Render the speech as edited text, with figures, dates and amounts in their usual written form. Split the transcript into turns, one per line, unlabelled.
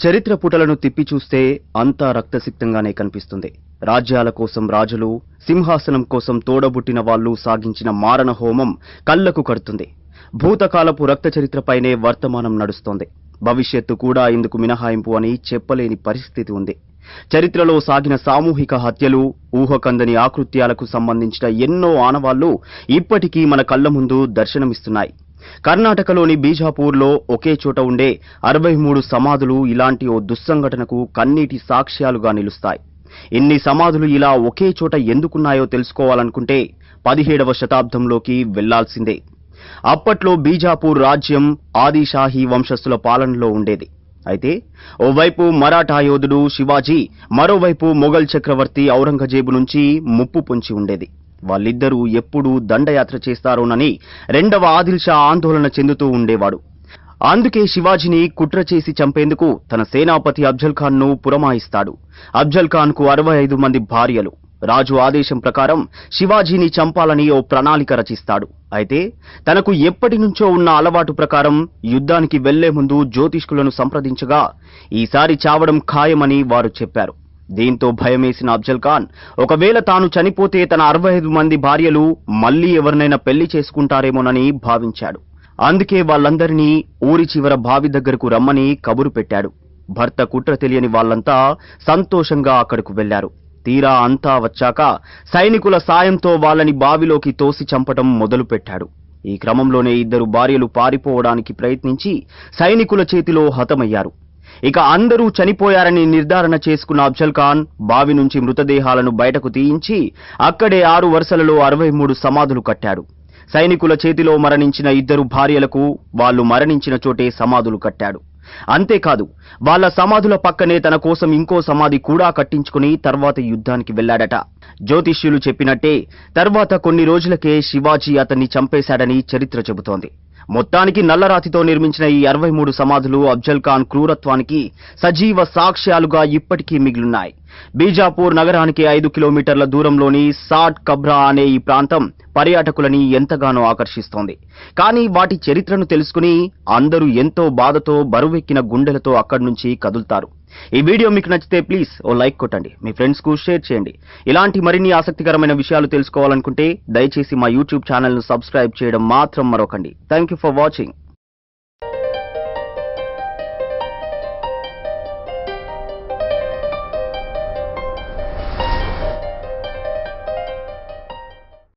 చరిత్ర పుటలను తిప్పి చూస్తే అంతా రక్తసిక్తంగానే కనిపిస్తుంది. రాజ్యాల కోసం రాజులు, సింహాసనం కోసం తోడబుట్టిన వాళ్ళు సాగించిన మారణ హోమం కళ్లకు కడుతుంది. భూతకాలపు రక్త చరిత్రపైనే వర్తమానం నడుస్తోంది. భవిష్యత్తు కూడా ఇందుకు మినహాయింపు అని చెప్పలేని పరిస్థితి ఉంది. చరిత్రలో సాగిన సామూహిక హత్యలు, ఊహకందని ఆకృత్యాలకు సంబంధించిన ఎన్నో ఆనవాళ్లు ఇప్పటికీ మన కళ్ల ముందు దర్శనమిస్తున్నాయి. కర్ణాటకలోని బీజాపూర్లో ఒకే చోట ఉండే 63 సమాధులు ఇలాంటి ఓ దుస్సంఘటనకు కన్నీటి సాక్ష్యాలుగా నిలుస్తాయి. ఇన్ని సమాధులు ఇలా ఒకే చోట ఎందుకున్నాయో తెలుసుకోవాలనుకుంటే 17వ శతాబ్దంలోకి వెళ్లాల్సిందే. అప్పట్లో బీజాపూర్ రాజ్యం ఆదిషాహీ వంశస్థుల పాలనలో ఉండేది. అయితే ఓవైపు మరాఠా యోధుడు శివాజీ, మరోవైపు మొఘల్ చక్రవర్తి ఔరంగజేబు నుంచి ముప్పు పొంచి ఉండేది. వాళ్ళిద్దరూ ఎప్పుడు దండయాత్ర చేస్తారోనని రెండవ ఆదిల్ షా ఆందోళన చెందుతూ ఉండేవాడు. అందుకే శివాజీని కుట్ర చేసి చంపేందుకు తన సేనాపతి అఫ్జల్ ఖాన్ ను పురమాయిస్తాడు. అఫ్జల్ ఖాన్ కు 65 మంది భార్యలు. రాజు ఆదేశం ప్రకారం శివాజీని చంపాలని ఓ ప్రణాళిక రచిస్తాడు. అయితే తనకు ఎప్పటి నుంచో ఉన్న అలవాటు ప్రకారం యుద్ధానికి వెళ్లే ముందు జ్యోతిష్కులను సంప్రదించగా ఈసారి చావడం ఖాయమని వారు చెప్పారు. దీంతో భయమేసిన అఫ్జల్ ఖాన్ ఒకవేళ తాను చనిపోతే తన 65 మంది భార్యలు మళ్లీ ఎవరినైనా పెళ్లి చేసుకుంటారేమోనని భావించాడు. అందుకే వాళ్ళందరినీ ఊరి చివర బావి దగ్గరకు రమ్మని కబురు పెట్టాడు. భర్త కుట్ర తెలియని వాళ్లంతా సంతోషంగా అక్కడకు వెళ్లారు. తీరా అంతా వచ్చాక సైనికుల సాయంతో వాళ్ళని బావిలోకి తోసి చంపటం మొదలుపెట్టాడు. ఈ క్రమంలోనే 2 భార్యలు పారిపోవడానికి ప్రయత్నించి సైనికుల చేతిలో హతమయ్యారు. ఇక అందరూ చనిపోయారని నిర్ధారణ చేసుకున్న అఫ్జల్ ఖాన్ బావి నుంచి మృతదేహాలను బయటకు తీయించి అక్కడే 6 వరుసలలో 63 సమాధులు కట్టాడు. సైనికుల చేతిలో మరణించిన 2 భార్యలకు వాళ్ళు మరణించిన చోటే సమాధులు కట్టాడు. అంతేకాదు, వాళ్ళ సమాధుల పక్కనే తన కోసం ఇంకో సమాధి కూడా కట్టించుకుని తర్వాత యుద్ధానికి వెళ్లాడట. జ్యోతిష్యులు చెప్పినట్టే తర్వాత కొన్ని రోజులకే శివాజీ అతన్ని చంపేశాడని చరిత్ర చెబుతోంది. మొత్తానికి నల్లరాతితో నిర్మించిన ఈ 63 సమాధులు అఫ్జల్ ఖాన్ క్రూరత్వానికి సజీవ సాక్ష్యాలుగా ఇప్పటికీ మిగిలున్నాయి. బీజాపూర్ నగరానికి 5 కిలోమీటర్ల దూరంలోని సాట్ కబ్రా అనే ఈ ప్రాంతం పర్యాటకులని ఎంతగానో ఆకర్షిస్తోంది. కానీ వాటి చరిత్రను తెలుసుకుని అందరూ ఎంతో బాధతో బరువెక్కిన గుండెలతో అక్కడి నుంచి కదులుతారు. ఈ వీడియో మీకు నచ్చితే ప్లీజ్ ఓ లైక్ కొట్టండి, మీ ఫ్రెండ్స్ కు షేర్ చేయండి. ఇలాంటి మరిన్ని ఆసక్తికరమైన విషయాలు తెలుసుకోవాలనుకుంటే దయచేసి మా యూట్యూబ్ ఛానల్ ను సబ్స్క్రైబ్ చేయడం మాత్రం మరొకండి. Thank you for watching.